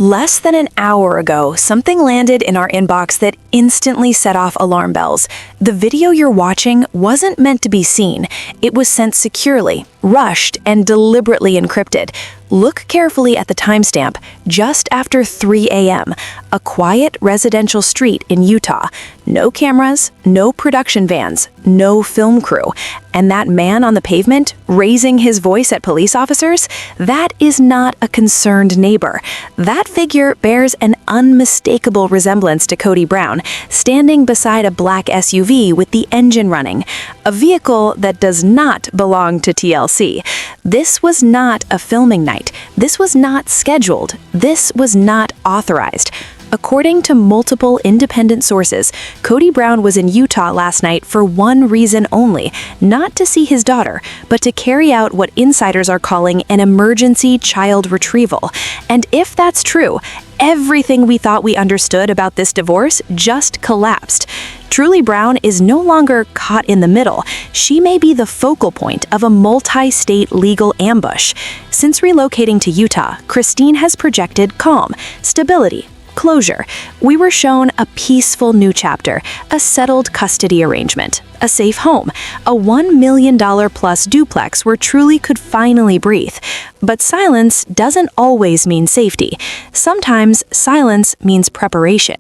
Less than an hour ago, something landed in our inbox that instantly set off alarm bells. The video you're watching wasn't meant to be seen. It was sent securely, rushed, and deliberately encrypted. Look carefully at the timestamp, just after 3 a.m., a quiet residential street in Utah. No cameras, no production vans, no film crew. And that man on the pavement, raising his voice at police officers, that is not a concerned neighbor. That figure bears an unmistakable resemblance to Kody Brown, standing beside a black SUV with the engine running, a vehicle that does not belong to TLC. This was not a filming night. This was not scheduled. This was not authorized. According to multiple independent sources, Kody Brown was in Utah last night for one reason only, not to see his daughter, but to carry out what insiders are calling an emergency child retrieval. And if that's true, everything we thought we understood about this divorce just collapsed. Truly Brown is no longer caught in the middle. She may be the focal point of a multi-state legal ambush. Since relocating to Utah, Christine has projected calm, stability, closure. We were shown a peaceful new chapter, a settled custody arrangement, a safe home, a $1 million plus duplex where Truly could finally breathe. But silence doesn't always mean safety. Sometimes silence means preparation.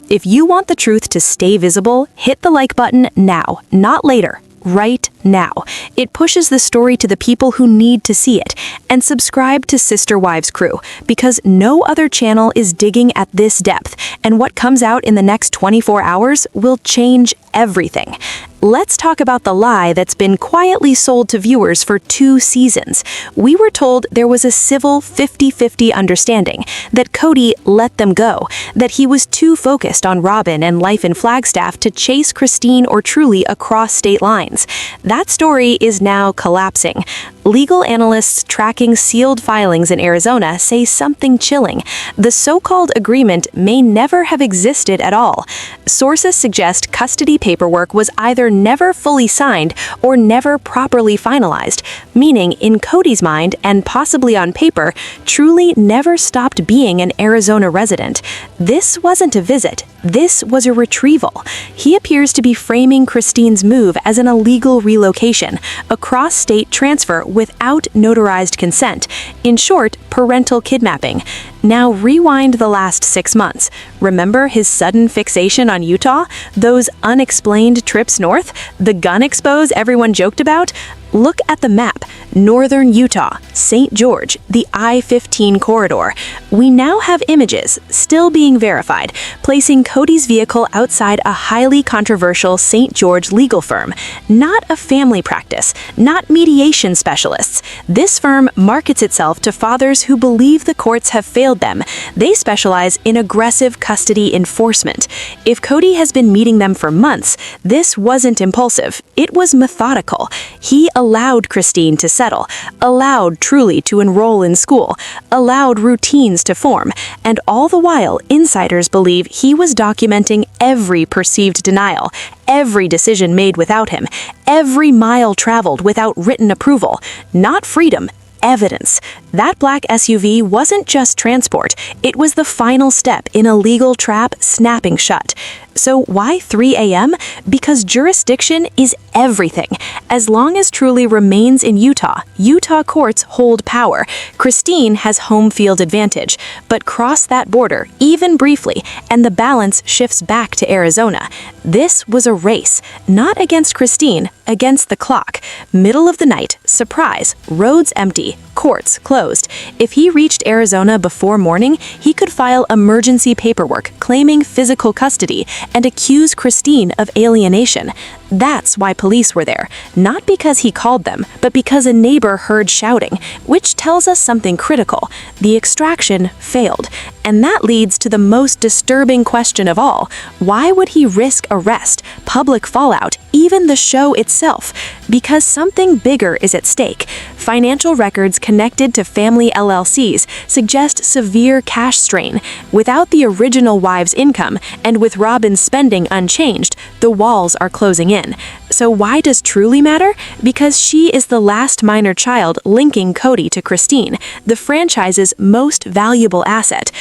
If you want the truth to stay visible, hit the like button now, not later. Right now. It pushes the story to the people who need to see it. And subscribe to Sister Wives Crew, because no other channel is digging at this depth, and what comes out in the next 24 hours will change everything. Let's talk about the lie that's been quietly sold to viewers for 2 seasons. We were told there was a civil 50-50 understanding, that Kody let them go, that he was too focused on Robin and life in Flagstaff to chase Christine or Truly across state lines. That story is now collapsing. Legal analysts tracking sealed filings in Arizona say something chilling. The so-called agreement may never have existed at all. Sources suggest custody paperwork was either never fully signed or never properly finalized, meaning in Kody's mind, and possibly on paper, Truly never stopped being an Arizona resident. This wasn't a visit. This was a retrieval. He appears to be framing Christine's move as an illegal relocation, a cross-state transfer without notarized consent. In short, parental kidnapping. Now rewind the last 6 months. Remember his sudden fixation on Utah? Those unexplained trips north? The gun expos everyone joked about? Look at the map. Northern Utah, St. George, the I-15 corridor. We now have images, still being verified, placing Kody's vehicle outside a highly controversial St. George legal firm. Not a family practice, not mediation specialists. This firm markets itself to fathers who believe the courts have failed them. They specialize in aggressive custody enforcement. If Kody has been meeting them for months, this wasn't impulsive. It was methodical. He allowed Christine to settle, allowed Truly to enroll in school, allowed routines to form, and all the while, insiders believe he was documenting every perceived denial, every decision made without him, every mile traveled without written approval. Not freedom, evidence. That black SUV wasn't just transport, it was the final step in a legal trap snapping shut. So why 3 a.m.? Because jurisdiction is everything. As long as Truly remains in Utah, Utah courts hold power. Christine has home field advantage, but cross that border, even briefly, and the balance shifts back to Arizona. This was a race, not against Christine, against the clock. Middle of the night, surprise, roads empty, courts closed. If he reached Arizona before morning, he could file emergency paperwork claiming physical custody and accuse Christine of alienation. That's why police were there, not because he called them, but because a neighbor heard shouting, which tells us something critical. The extraction failed. And that leads to the most disturbing question of all. Why would he risk arrest, public fallout, even the show itself? Because something bigger is at stake. Financial records connected to family LLCs suggest severe cash strain. Without the original wife's income, and with Robin's spending unchanged, the walls are closing in. So why does Truly matter? Because she is the last minor child linking Kody to Christine, the franchise's most valuable asset.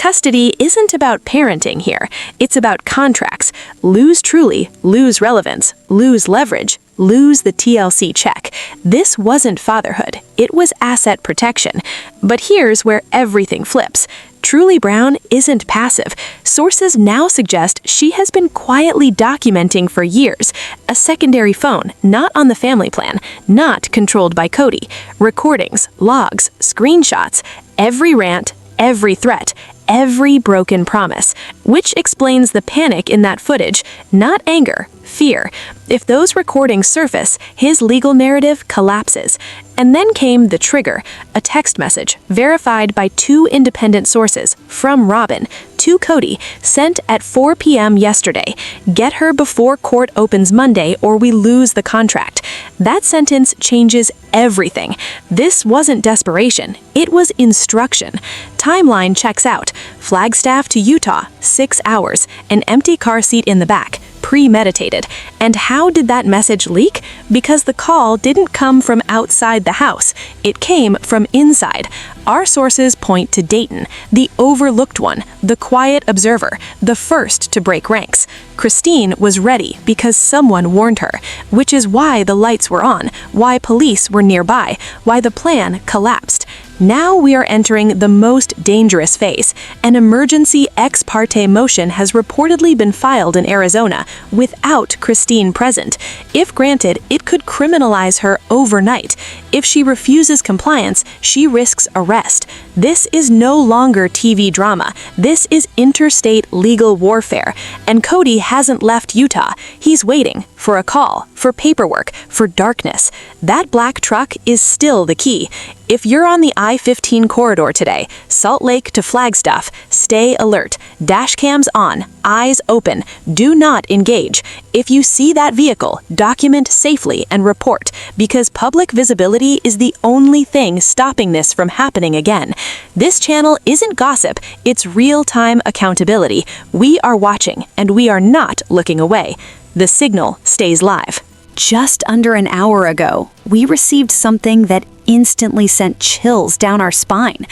custody isn't about parenting here. It's about contracts. Lose truly, lose relevance, lose leverage, lose the TLC check. This wasn't fatherhood. It was asset protection. But here's where everything flips. Truly Brown isn't passive. Sources now suggest she has been quietly documenting for years. A secondary phone, not on the family plan, not controlled by Kody. Recordings, logs, screenshots, every rant, every threat, every broken promise, which explains the panic in that footage, not anger, fear. If those recordings surface, his legal narrative collapses. And then came the trigger, a text message verified by 2 independent sources from Robin to Kody, sent at 4 p.m. yesterday. Get her before court opens Monday or we lose the contract. That sentence changes everything. This wasn't desperation. It was instruction. Timeline checks out. Flagstaff to Utah, 6 hours. An empty car seat in the back. Premeditated. And how did that message leak? Because the call didn't come from outside the house. It came from inside. Our sources point to Dayton, the overlooked one, the quiet observer, the first to break ranks. Christine was ready because someone warned her, which is why the lights were on, why police were nearby, why the plan collapsed. Now we are entering the most dangerous phase. An emergency ex parte motion has reportedly been filed in Arizona without Christine present. If granted, it could criminalize her overnight. If she refuses compliance, she risks arrest. This is no longer TV drama. This is interstate legal warfare. And Kody hasn't left Utah. He's waiting for a call, for paperwork, for darkness. That black truck is still the key. If you're on the I-15 corridor today, Salt Lake to Flagstaff, stay alert. Dash cams on, eyes open. Do not engage. If you see that vehicle, document safely and report, because public visibility is the only thing stopping this from happening again. This channel isn't gossip, it's real-time accountability. We are watching, and we are not looking away. The signal stays live. Just under an hour ago, we received something that instantly sent chills down our spine.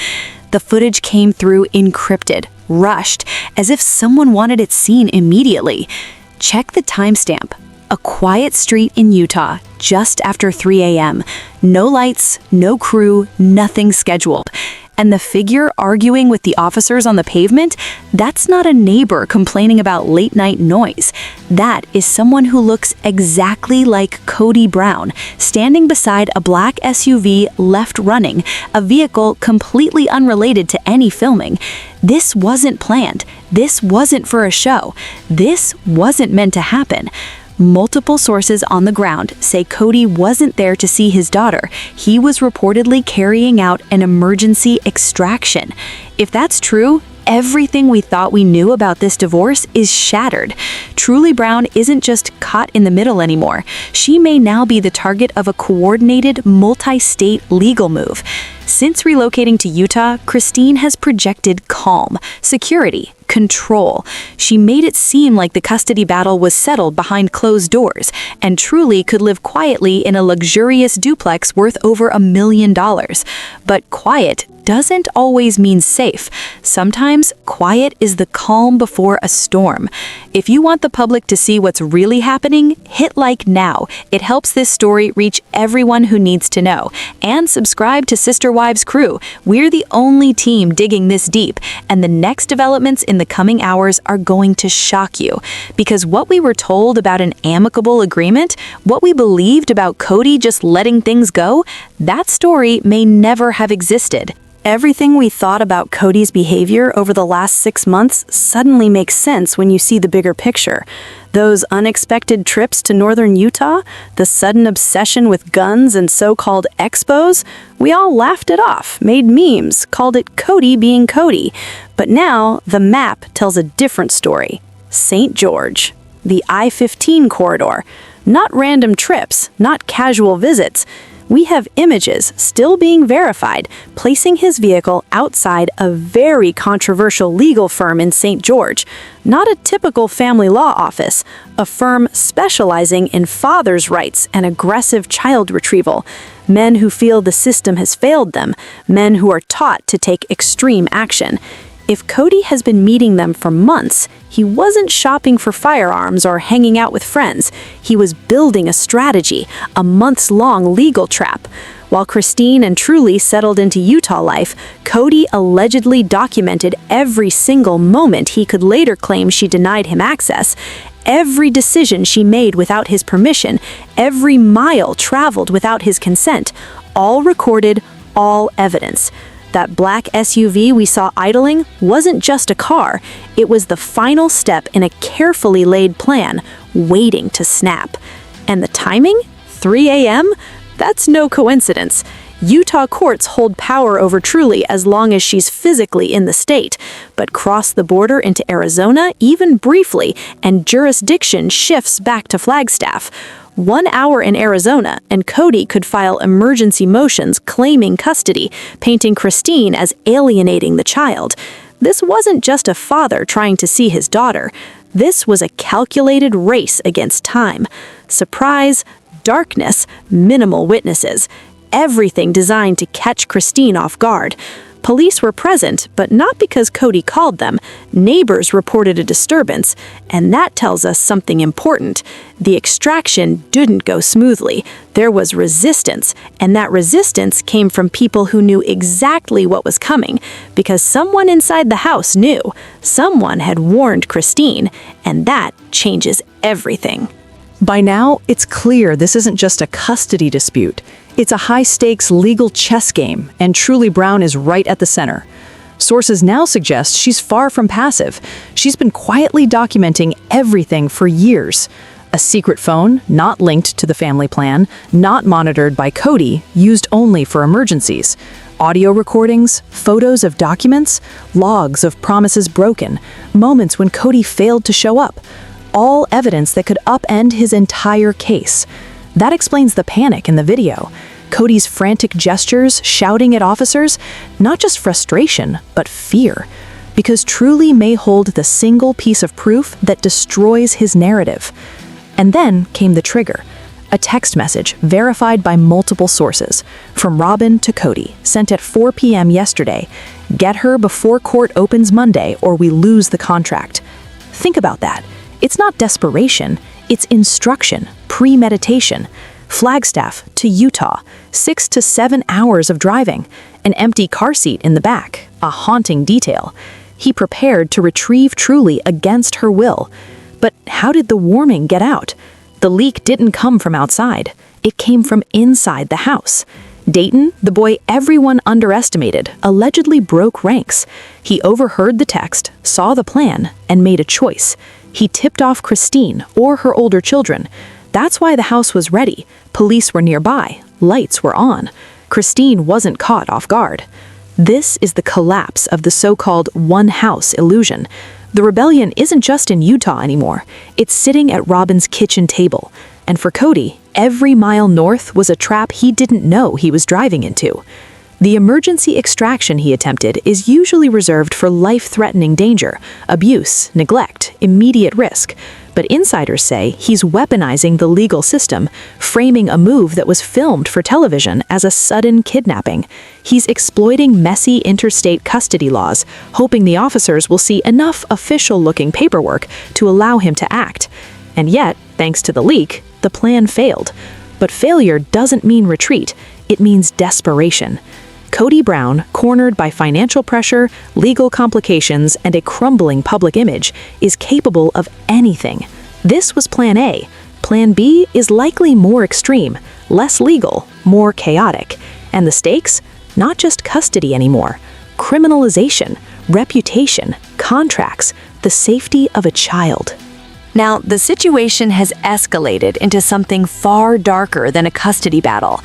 The footage came through encrypted, rushed, as if someone wanted it seen immediately. Check the timestamp. A quiet street in Utah, just after 3 a.m. No lights, no crew, nothing scheduled. And the figure arguing with the officers on the pavement, that's not a neighbor complaining about late-night noise. That is someone who looks exactly like Kody Brown, standing beside a black SUV left running, a vehicle completely unrelated to any filming. This wasn't planned. This wasn't for a show. This wasn't meant to happen. Multiple sources on the ground say Kody wasn't there to see his daughter. He was reportedly carrying out an emergency extraction. If that's true, everything we thought we knew about this divorce is shattered. Truly Brown isn't just caught in the middle anymore. She may now be the target of a coordinated, multi-state legal move. Since relocating to Utah, Christine has projected calm, security, control. She made it seem like the custody battle was settled behind closed doors, and truly could live quietly in a luxurious duplex worth over $1 million. But quiet doesn't always mean safe. Sometimes quiet is the calm before a storm. If you want the public to see what's really happening, hit like now. It helps this story reach everyone who needs to know. And subscribe to Sister Wives Crew. We're the only team digging this deep, and the next developments in the coming hours are going to shock you. Because what we were told about an amicable agreement, what we believed about Kody just letting things go, that story may never have existed. Everything we thought about Kody's behavior over the last 6 months suddenly makes sense when you see the bigger picture. Those unexpected trips to northern Utah, the sudden obsession with guns and so-called expos, we all laughed it off, made memes, called it Kody being Kody. But now, the map tells a different story. St. George, the I-15 corridor. Not random trips, not casual visits. We have images still being verified, placing his vehicle outside a very controversial legal firm in St. George. Not a typical family law office, a firm specializing in fathers' rights and aggressive child retrieval. Men who feel the system has failed them, men who are taught to take extreme action. If Kody has been meeting them for months, he wasn't shopping for firearms or hanging out with friends. He was building a strategy, a months-long legal trap. While Christine and Truly settled into Utah life, Kody allegedly documented every single moment he could later claim she denied him access, every decision she made without his permission, every mile traveled without his consent, all recorded, all evidence. That black SUV we saw idling wasn't just a car, it was the final step in a carefully laid plan, waiting to snap. And the timing? 3 a.m.? That's no coincidence. Utah courts hold power over Truly as long as she's physically in the state, but cross the border into Arizona even briefly, and jurisdiction shifts back to Flagstaff. 1 hour in Arizona, and Kody could file emergency motions claiming custody, painting Christine as alienating the child. This wasn't just a father trying to see his daughter. This was a calculated race against time. Surprise, darkness, minimal witnesses. Everything designed to catch Christine off guard. Police were present, but not because Kody called them. Neighbors reported a disturbance, and that tells us something important. The extraction didn't go smoothly. There was resistance, and that resistance came from people who knew exactly what was coming, because someone inside the house knew. Someone had warned Christine, and that changes everything. By now, it's clear this isn't just a custody dispute. It's a high-stakes legal chess game, and Truly Brown is right at the center. Sources now suggest she's far from passive. She's been quietly documenting everything for years. A secret phone, not linked to the family plan, not monitored by Kody, used only for emergencies. Audio recordings, photos of documents, logs of promises broken, moments when Kody failed to show up. All evidence that could upend his entire case. That explains the panic in the video. Kody's frantic gestures, shouting at officers, not just frustration, but fear. Because Truly may hold the single piece of proof that destroys his narrative. And then came the trigger. A text message verified by multiple sources, from Robin to Kody, sent at 4 p.m. yesterday. Get her before court opens Monday or we lose the contract. Think about that. It's not desperation, it's instruction, premeditation. Flagstaff to Utah, 6 to 7 hours of driving, an empty car seat in the back, a haunting detail. He prepared to retrieve Truly against her will. But how did the warning get out? The leak didn't come from outside. It came from inside the house. Dayton, the boy everyone underestimated, allegedly broke ranks. He overheard the text, saw the plan, and made a choice. He tipped off Christine or her older children. That's why the house was ready. Police were nearby. Lights were on. Christine wasn't caught off guard. This is the collapse of the so-called one-house illusion. The rebellion isn't just in Utah anymore. It's sitting at Robin's kitchen table. And for Kody, every mile north was a trap he didn't know he was driving into. The emergency extraction he attempted is usually reserved for life-threatening danger, abuse, neglect, immediate risk. But insiders say he's weaponizing the legal system, framing a move that was filmed for television as a sudden kidnapping. He's exploiting messy interstate custody laws, hoping the officers will see enough official-looking paperwork to allow him to act. And yet, thanks to the leak, the plan failed. But failure doesn't mean retreat, it means desperation. Kody Brown, cornered by financial pressure, legal complications, and a crumbling public image, is capable of anything. This was Plan A. Plan B is likely more extreme, less legal, more chaotic. And the stakes? Not just custody anymore. Criminalization, reputation, contracts, the safety of a child. Now, the situation has escalated into something far darker than a custody battle.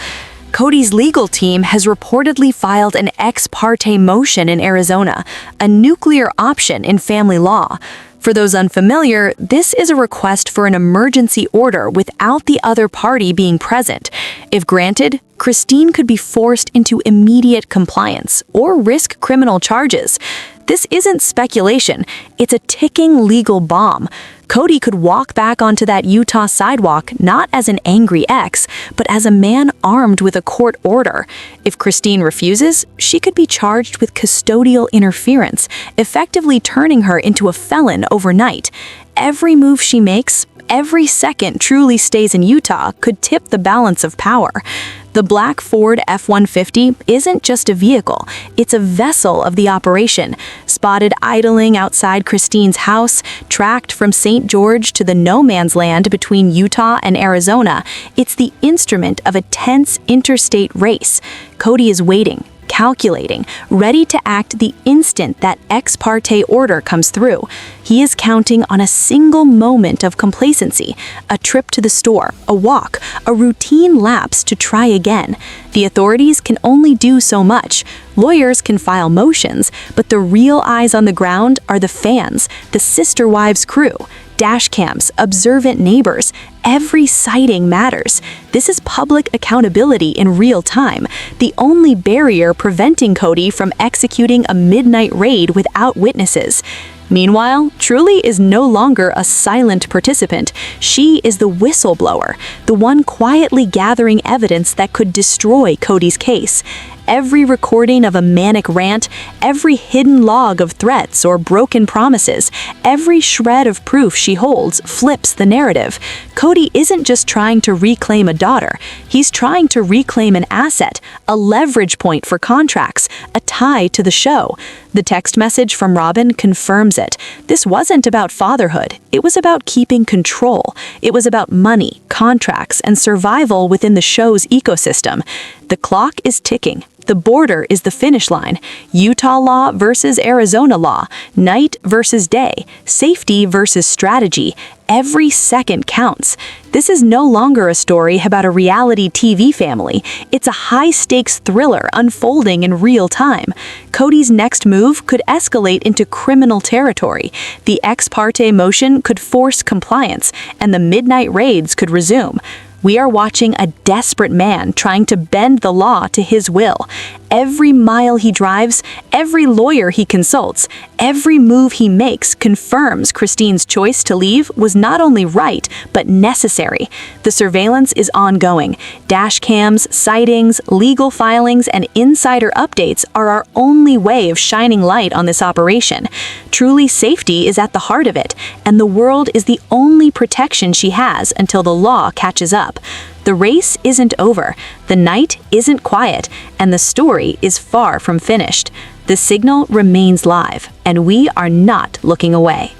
Kody's legal team has reportedly filed an ex parte motion in Arizona, a nuclear option in family law. For those unfamiliar, this is a request for an emergency order without the other party being present. If granted, Christine could be forced into immediate compliance or risk criminal charges. This isn't speculation, it's a ticking legal bomb. Kody could walk back onto that Utah sidewalk not as an angry ex, but as a man armed with a court order. If Christine refuses, she could be charged with custodial interference, effectively turning her into a felon overnight. Every move she makes, every second Truly stays in Utah, could tip the balance of power. The black Ford F-150 isn't just a vehicle, it's a vessel of the operation. Spotted idling outside Christine's house, tracked from St. George to the no-man's land between Utah and Arizona, it's the instrument of a tense interstate race. Kody is waiting, calculating, ready to act the instant that ex parte order comes through. He is counting on a single moment of complacency, a trip to the store, a walk, a routine lapse to try again. The authorities can only do so much. Lawyers can file motions, but the real eyes on the ground are the fans, the sister wives' crew. Dash cams, observant neighbors. Every sighting matters. This is public accountability in real time, the only barrier preventing Kody from executing a midnight raid without witnesses. Meanwhile, Truly is no longer a silent participant. She is the whistleblower, the one quietly gathering evidence that could destroy Kody's case. Every recording of a manic rant, every hidden log of threats or broken promises, every shred of proof she holds flips the narrative. Kody isn't just trying to reclaim a daughter, he's trying to reclaim an asset, a leverage point for contracts, a tie to the show. The text message from Robin confirms it. This wasn't about fatherhood, it was about keeping control. It was about money, contracts, and survival within the show's ecosystem. The clock is ticking. The border is the finish line. Utah law versus Arizona law, night versus day, safety versus strategy. Every second counts. This is no longer a story about a reality TV family. It's a high-stakes thriller unfolding in real time. Kody's next move could escalate into criminal territory. The ex parte motion could force compliance, and the midnight raids could resume. We are watching a desperate man trying to bend the law to his will. Every mile he drives, every lawyer he consults, every move he makes confirms Christine's choice to leave was not only right, but necessary. The surveillance is ongoing. Dash cams, sightings, legal filings, and insider updates are our only way of shining light on this operation. Truly, safety is at the heart of it, and the world is the only protection she has until the law catches up. The race isn't over, the night isn't quiet, and the story is far from finished. The signal remains live, and we are not looking away.